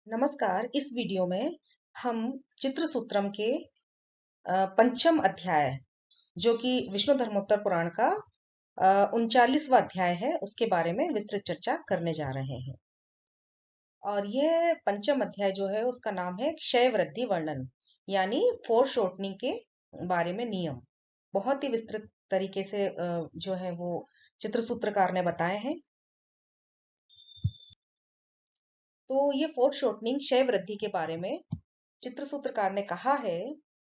नमस्कार। इस वीडियो में हम चित्र सूत्रम के पंचम अध्याय जो कि विष्णु धर्मोत्तर पुराण का 39वां अध्याय है, उसके बारे में विस्तृत चर्चा करने जा रहे हैं। और यह पंचम अध्याय जो है उसका नाम है क्षय वृद्धि वर्णन, यानी फोर शॉर्टनिंग के बारे में नियम। बहुत ही विस्तृत तरीके से जो है वो चित्र सूत्रकार ने बताए हैं। तो ये फोर शॉर्टनिंग क्षय वृद्धि के बारे में चित्र सूत्रकार ने कहा है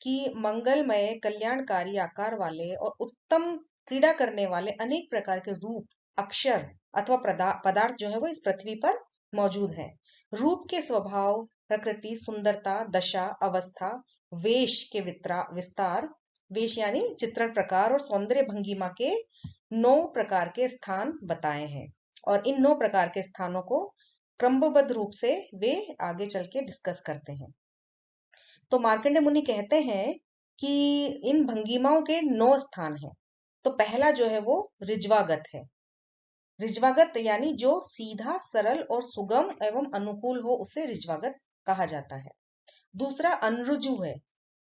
कि मंगलमय कल्याणकारी आकार वाले और उत्तम क्रीड़ा करने वाले अनेक प्रकार के रूप, अक्षर अथवा पदार्थ जो है वो इस पृथ्वी पर मौजूद है। रूप के स्वभाव, प्रकृति, सुंदरता, दशा, अवस्था, वेश के विस्तार, वेश यानी चित्रण प्रकार और सौंदर्य भंगिमा के 9 प्रकार के स्थान बताए हैं। और इन 9 प्रकार के स्थानों को क्रमबद्ध रूप से वे आगे चल के डिस्कस करते हैं। तो मार्कंडेय मुनि कहते हैं कि इन भंगिमाओं के 9 स्थान हैं। तो पहला जो है वो ऋज्वागत है। ऋज्वागत यानी जो सीधा, सरल और सुगम एवं अनुकूल हो, उसे ऋज्वागत कहा जाता है। दूसरा अनरुजु है,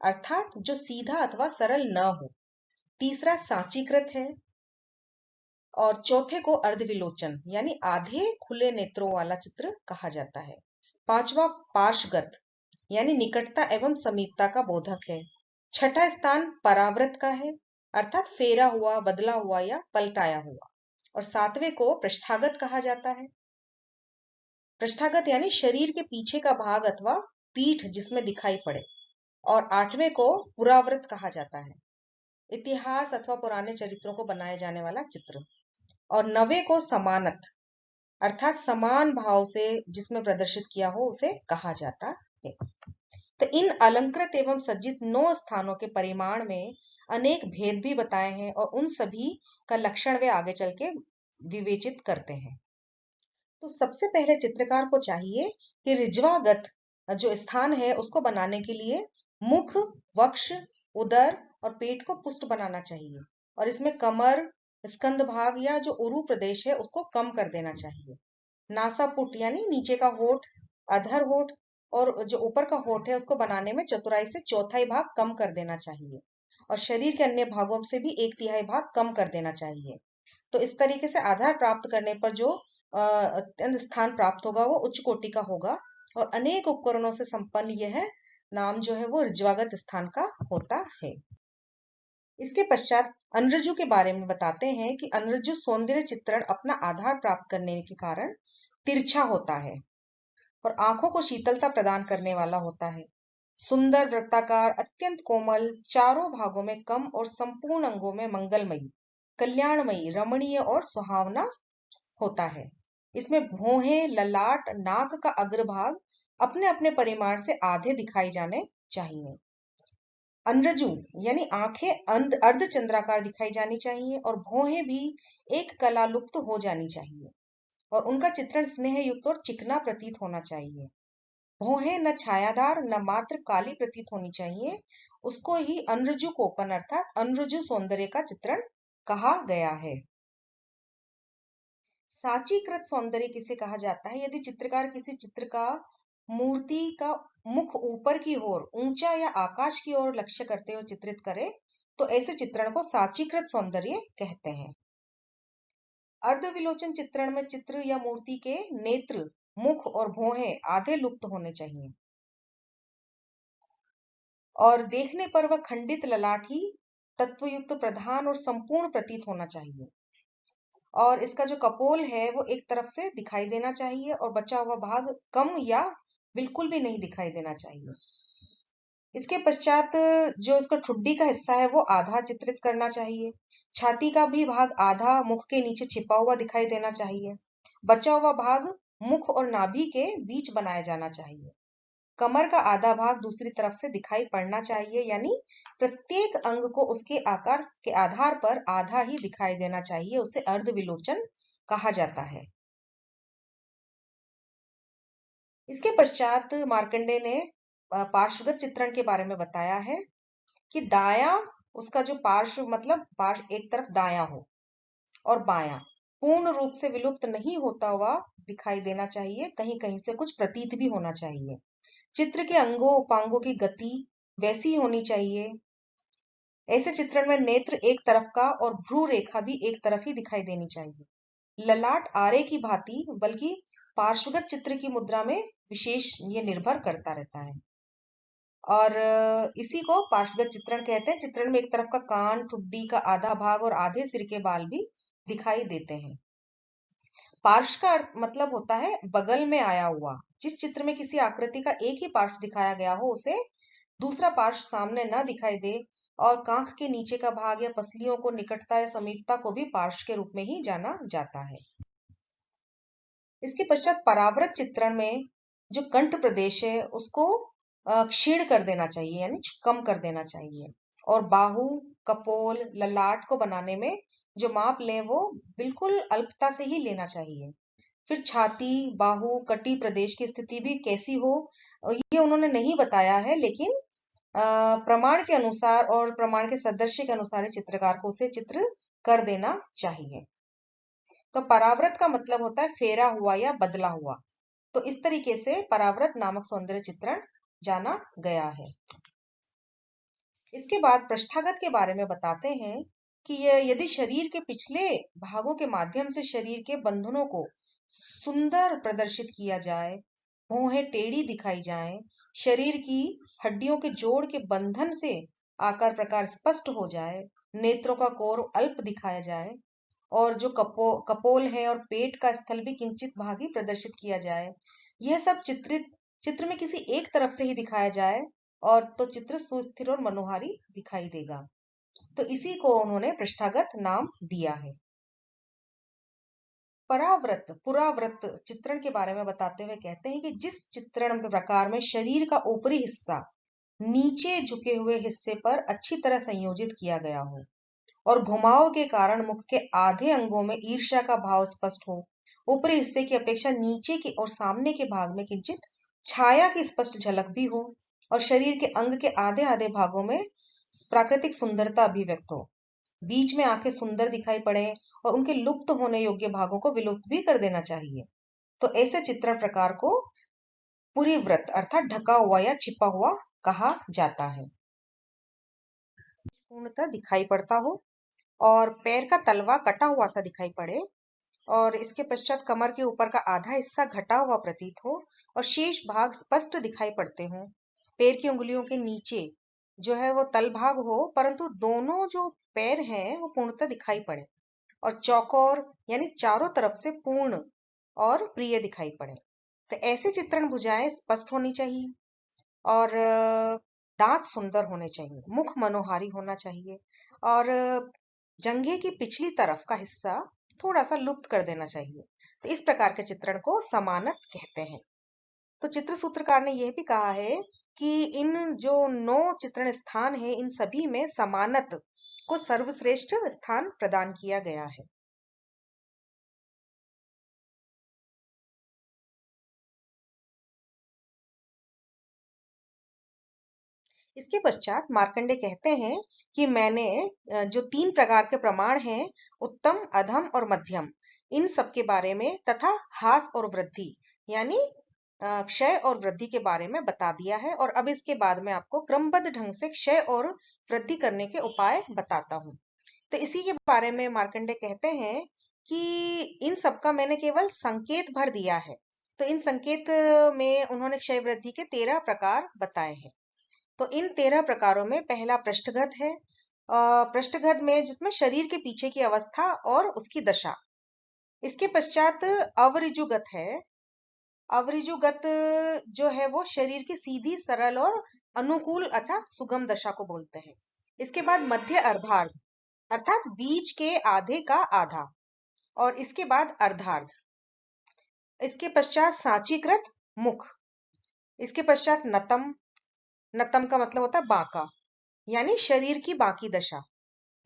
अर्थात जो सीधा अथवा सरल न हो। तीसरा साचीकृत है। और चौथे को अर्धविलोचन यानी आधे खुले नेत्रों वाला चित्र कहा जाता है। पांचवा पार्श्वगत यानी निकटता एवं समीपता का बोधक है। छठा स्थान परावृत का है, अर्थात फेरा हुआ, बदला हुआ या पलटाया हुआ। और सातवें को पृष्ठागत कहा जाता है। पृष्ठागत यानी शरीर के पीछे का भाग अथवा पीठ जिसमें दिखाई पड़े। और आठवें को पुरावृत कहा जाता है, इतिहास अथवा पुराने चरित्रों को बनाए जाने वाला चित्र। और नवे को समानत अर्थात समान भाव से जिसमें प्रदर्शित किया हो उसे कहा जाता है। तो इन अलंकृत एवं सज्जित 9 स्थानों के परिमाण में अनेक भेद भी बताए हैं और उन सभी का लक्षण वे आगे चल के विवेचित करते हैं। तो सबसे पहले चित्रकार को चाहिए कि ऋज्वागत जो स्थान है उसको बनाने के लिए मुख, वक्ष, उदर और पेट को पुष्ट बनाना चाहिए। और इसमें कमर, स्कंद भाग या जो उरु प्रदेश है उसको कम कर देना चाहिए। नासापुट यानी नीचे का होठ, अधर होठ और जो ऊपर का होठ है उसको बनाने में चतुराई से चौथाई भाग कम कर देना चाहिए। और शरीर के अन्य भागों से भी 1/3 भाग कम कर देना चाहिए। तो इस तरीके से आधार प्राप्त करने पर जो अत्यंत स्थान प्राप्त होगा वो उच्च कोटि का होगा। और अनेक उपकरणों से संपन्न यह नाम जो है वो ऋज्वागत स्थान का होता है। इसके पश्चात अनरजु के बारे में बताते हैं कि अनरजु सौंदर्य चित्रण अपना आधार प्राप्त करने के कारण तिरछा होता है और आंखों को शीतलता प्रदान करने वाला होता है। सुंदर, वृत्ताकार, अत्यंत कोमल, चारों भागों में कम और संपूर्ण अंगों में मंगलमयी, कल्याणमयी, रमणीय और सुहावना होता है। इसमें भौहें, ललाट, नाक का अग्रभाग अपने अपने परिमाण से आधे दिखाई जाने चाहिए। अनरजु यानी आंखें अर्धचंद्राकार दिखाई जानी चाहिए और भौहें भी एक कला लुप्त हो जानी चाहिए। और उनका चित्रण स्नेह युक्त और चिकना प्रतीत होना चाहिए। भौहें न छायादार न मात्र काली प्रतीत होनी चाहिए। उसको ही अनरजु कोपन अर्थात अनरजु सौंदर्य का चित्रण कहा गया है। साचीकृत सौंदर्य किसे कहा जाता है? यदि चित्रकार किसी चित्र का मूर्ति का मुख ऊपर की ओर, ऊंचा या आकाश की ओर लक्ष्य करते हुए चित्रित करे तो ऐसे चित्रण को साचीकृत सौंदर्य कहते हैं। अर्धविलोचन चित्रण में चित्र या मूर्ति के नेत्र, मुख और भौहें आधे लुप्त होने चाहिए और देखने पर वह खंडित ललाट ही तत्वयुक्त, प्रधान और संपूर्ण प्रतीत होना चाहिए। और इसका जो कपोल है वो एक तरफ से दिखाई देना चाहिए और बचा हुआ भाग कम या बिल्कुल भी नहीं दिखाई देना चाहिए। इसके पश्चात जो इसका ठुड्डी का हिस्सा है वो आधा चित्रित करना चाहिए। छाती का भी भाग आधा मुख के नीचे छिपा हुआ दिखाई देना चाहिए। बचा हुआ भाग मुख और नाभि के बीच बनाया जाना चाहिए। कमर का आधा भाग दूसरी तरफ से दिखाई पड़ना चाहिए, यानी प्रत्येक अंग को उसके आकार के आधार पर आधा ही दिखाई देना चाहिए। उसे अर्धविलोचन कहा जाता है। इसके पश्चात मार्कंडेय ने पार्श्वगत चित्रण के बारे में बताया है कि दाया, उसका जो पार्श्व मतलब पार्श्व एक तरफ दाया हो और बायां पूर्ण रूप से विलुप्त नहीं होता हुआ दिखाई देना चाहिए, कहीं कहीं से कुछ प्रतीत भी होना चाहिए। चित्र के अंगों उपांगों की गति वैसी ही होनी चाहिए। ऐसे चित्रण में नेत्र एक तरफ का और भ्रू रेखा भी एक तरफ ही दिखाई देनी चाहिए। ललाट आरे की भांति बल्कि पार्श्वगत चित्र की मुद्रा में विशेष ये निर्भर करता रहता है। और इसी को पार्श्वगत चित्रण कहते हैं। चित्रण में एक तरफ का कान, ठुड्डी का आधा भाग और आधे सिर के बाल भी दिखाई देते हैं। पार्श्व का अर्थ मतलब होता है बगल में आया हुआ। जिस चित्र में किसी आकृति का एक ही पार्श्व दिखाया गया हो, उसे दूसरा पार्श्व सामने न दिखाई दे, और कांख के नीचे का भाग या पसलियों को निकटता या समीपता को भी पार्श्व के रूप में ही जाना जाता है। इसके पश्चात परावृत चित्रण में जो कंठ प्रदेश है उसको क्षीण कर देना चाहिए, यानी कम कर देना चाहिए। और बाहु, कपोल, ललाट को बनाने में जो माप लें वो बिल्कुल अल्पता से ही लेना चाहिए। फिर छाती, बाहु, कटी प्रदेश की स्थिति भी कैसी हो ये उन्होंने नहीं बताया है, लेकिन प्रमाण के अनुसार और प्रमाण के सदस्य के अनुसार चित्रकार को उसे चित्र कर देना चाहिए। तो परावृत का मतलब होता है फेरा हुआ या बदला हुआ। तो इस तरीके से परावृत नामक सौंदर्य चित्रण जाना गया है। इसके बाद पृष्ठागत के बारे में बताते हैं कि यदि शरीर के पिछले भागों के माध्यम से शरीर के बंधनों को सुंदर प्रदर्शित किया जाए, भौहें टेढ़ी दिखाई जाएं, शरीर की हड्डियों के जोड़ के बंधन से आकार प्रकार स्पष्ट हो जाए, नेत्रों का कोर अल्प दिखाया जाए, और जो कपोल है और पेट का स्थल भी किंचित भाग ही प्रदर्शित किया जाए, यह सब चित्र में किसी एक तरफ से ही दिखाया जाए, और तो चित्र सुस्थिर और मनोहारी दिखाई देगा। तो इसी को उन्होंने पृष्ठागत नाम दिया है। परावृत पुरावृत चित्रण के बारे में बताते हुए कहते हैं कि जिस चित्रण प्रकार में शरीर का ऊपरी हिस्सा नीचे झुके हुए हिस्से पर अच्छी तरह संयोजित किया गया हो, और घुमाव के कारण मुख के आधे अंगों में ईर्ष्या का भाव स्पष्ट हो, ऊपरी हिस्से की अपेक्षा नीचे के और सामने के भाग में किंचित छाया की स्पष्ट झलक भी हो, और शरीर के अंग के आधे आधे भागों में प्राकृतिक सुंदरता अभिव्यक्त हो, बीच में आंखें सुंदर दिखाई पड़े, और उनके लुप्त होने योग्य भागों को विलुप्त भी कर देना चाहिए। तो ऐसे चित्रण प्रकार को पुरीव्रत अर्थात ढका हुआ या छिपा हुआ कहा जाता है। पूर्णतः दिखाई पड़ता हो और पैर का तलवा कटा हुआ सा दिखाई पड़े, और इसके पश्चात कमर के ऊपर का आधा हिस्सा घटा हुआ प्रतीत हो और शेष भाग स्पष्ट दिखाई पड़ते हों। पैर की उंगलियों के नीचे जो है वो तल भाग हो, परंतु दोनों जो पैर हैं वो पूर्णतः दिखाई पड़े, और चौकोर यानी चारों तरफ से पूर्ण और प्रिय दिखाई पड़े। तो ऐसे चित्रण भुजाएं स्पष्ट होनी चाहिए, और दांत सुंदर होने चाहिए, मुख मनोहारी होना चाहिए, और जंघे की पिछली तरफ का हिस्सा थोड़ा सा लुप्त कर देना चाहिए। तो इस प्रकार के चित्रण को समानत कहते हैं। तो चित्र सूत्रकार ने यह भी कहा है कि इन जो 9 चित्रण स्थान है, इन सभी में समानत को सर्वश्रेष्ठ स्थान प्रदान किया गया है। इसके पश्चात मार्कंडे कहते हैं कि मैंने जो 3 प्रकार के प्रमाण हैं, उत्तम, अधम और मध्यम, इन सब के बारे में तथा हास और वृद्धि यानी क्षय और वृद्धि के बारे में बता दिया है। और अब इसके बाद मैं आपको क्रमबद्ध ढंग से क्षय और वृद्धि करने के उपाय बताता हूँ। तो इसी के बारे में मार्कंडे कहते हैं कि इन सब का मैंने केवल संकेत भर दिया है। तो इन संकेत में उन्होंने क्षय वृद्धि के 13 प्रकार बताए हैं। तो इन 13 प्रकारों में पहला पृष्ठगत है। पृष्ठगत में जिसमें शरीर के पीछे की अवस्था और उसकी दशा। इसके पश्चात अवऋजुगत है। अवऋजुगत जो है वो शरीर की सीधी, सरल और अनुकूल अथवा सुगम दशा को बोलते हैं। इसके बाद मध्य अर्धार्ध अर्थात बीच के आधे का आधा, और इसके बाद अर्धार्ध। इसके पश्चात सांचीकृत मुख। इसके पश्चात नतम। नतम का मतलब होता है बांका, यानी शरीर की बाकी दशा।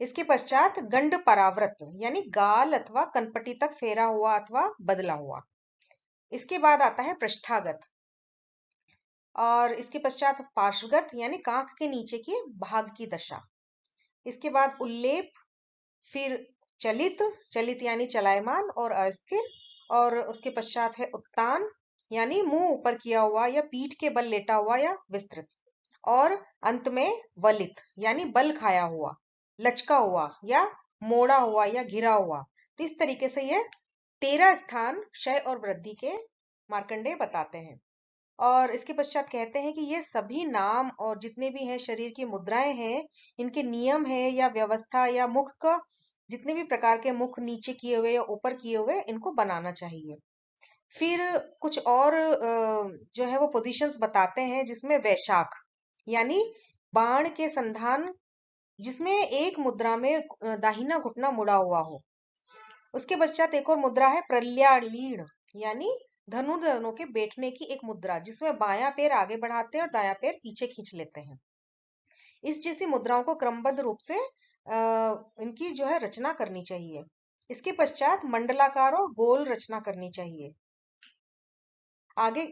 इसके पश्चात गंड परावृत यानी गाल अथवा कनपटी तक फेरा हुआ अथवा बदला हुआ। इसके बाद आता है पृष्ठागत, और इसके पश्चात पार्श्वगत यानी कांख के नीचे के भाग की दशा। इसके बाद उल्लेप, फिर चलित, चलित यानी चलायमान और अस्थिर, और उसके पश्चात है उत्तान, यानी मुंह ऊपर किया हुआ या पीठ के बल लेटा हुआ या विस्तृत, और अंत में वलित, यानी बल खाया हुआ, लचका हुआ या मोड़ा हुआ या घिरा हुआ। तो इस तरीके से ये 13 स्थान क्षय और वृद्धि के मार्कंडेय बताते हैं। और इसके पश्चात कहते हैं कि ये सभी नाम और जितने भी हैं शरीर की मुद्राएं हैं, इनके नियम है या व्यवस्था या मुख का जितने भी प्रकार के मुख नीचे किए हुए या ऊपर किए हुए, इनको बनाना चाहिए। फिर कुछ और जो है वो पोजीशंस बताते हैं, जिसमें वैशाख यानी बाण के संधान, जिसमें एक मुद्रा में दाहिना घुटना मुड़ा हुआ हो। उसके पश्चात एक और मुद्रा है प्रल्यालीण, यानी धनुर्धरों के बैठने की एक मुद्रा, जिसमें बायां पैर आगे बढ़ाते हैं और दायां पैर पीछे खींच लेते हैं। इस जैसी मुद्राओं को क्रमबद्ध रूप से इनकी जो है रचना करनी चाहिए। इसके पश्चात मंडलाकार और गोल रचना करनी चाहिए। आगे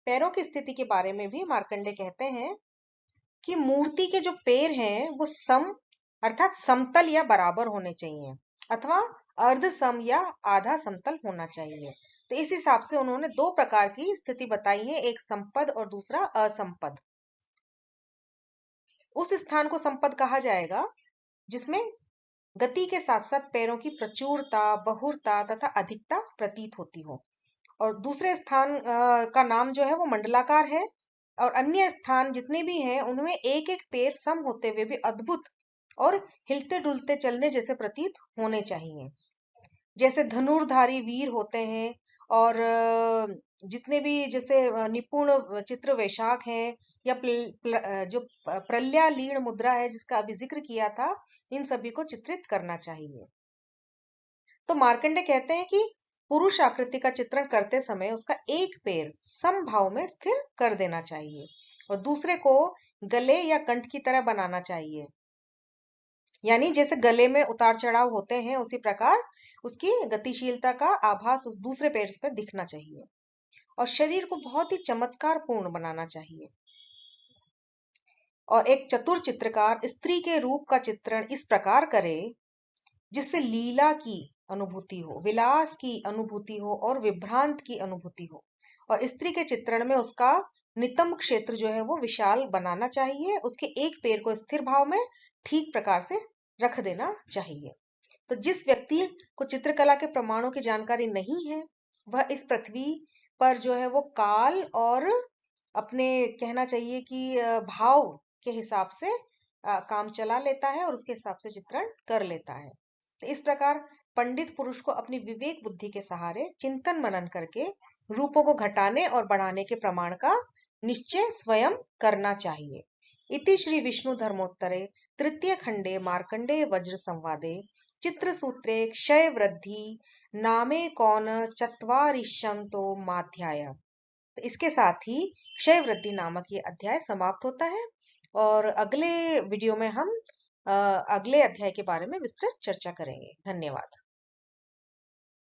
पैरों की स्थिति के बारे में भी मार्कंडेय कहते हैं कि मूर्ति के जो पैर हैं वो सम अर्थात समतल या बराबर होने चाहिए, अथवा अर्ध सम या आधा समतल होना चाहिए। तो इस हिसाब से उन्होंने दो प्रकार की स्थिति बताई है, एक संपद और दूसरा असंपद। उस स्थान को संपद कहा जाएगा जिसमें गति के साथ साथ पैरों की प्रचुरता, बहुरता तथा अधिकता प्रतीत होती हो। और दूसरे स्थान का नाम जो है वो मंडलाकार है। और अन्य स्थान जितने भी हैं उनमें एक एक पैर सम होते हुए भी अद्भुत और हिलते डुलते चलने जैसे प्रतीत होने चाहिए। जैसे धनुर्धारी वीर होते हैं, और जितने भी जैसे निपुण चित्र वैशाख हैं, या जो प्रल्यालीण मुद्रा है जिसका अभी जिक्र किया था, इन सभी को चित्रित करना चाहिए। तो मार्कंडेय कहते हैं कि पुरुष आकृति का चित्रण करते समय उसका एक पैर समभाव में स्थिर कर देना चाहिए और दूसरे को गले या कंठ की तरह बनाना चाहिए, यानी जैसे गले में उतार चढ़ाव होते हैं उसी प्रकार उसकी गतिशीलता का आभास उस दूसरे पैर पर दिखना चाहिए। और शरीर को बहुत ही चमत्कार पूर्ण बनाना चाहिए। और एक चतुर चित्रकार स्त्री के रूप का चित्रण इस प्रकार करे जिससे लीला की अनुभूति हो, विलास की अनुभूति हो और विभ्रांत की अनुभूति हो। और स्त्री के चित्रण में उसका नितंब क्षेत्र जो है वो विशाल बनाना चाहिए, उसके एक पैर को स्थिर भाव में ठीक प्रकार से रख देना चाहिए। तो जिस व्यक्ति को चित्रकला के प्रमाणों की जानकारी नहीं है, वह इस पृथ्वी पर जो है वो काल और अपने कहना चाहिए कि भाव के हिसाब से काम चला लेता है और उसके हिसाब से चित्रण कर लेता है। तो इस प्रकार पंडित पुरुष को अपनी विवेक बुद्धि के सहारे चिंतन मनन करके रूपों को घटाने और बढ़ाने के प्रमाण का निश्चय स्वयं करना चाहिए। इति श्री विष्णु धर्मोत्तरे तृतीय खंडे मार्कंडेय वज्र संवादे चित्रसूत्रे क्षय वृद्धि नामे कौन चत्वारिशंतो माध्याय। तो इसके साथ ही क्षय वृद्धि नामक ये अध्याय समाप्त होता है और अगले वीडियो में हम अगले अध्याय के बारे में विस्तृत चर्चा करेंगे। धन्यवाद।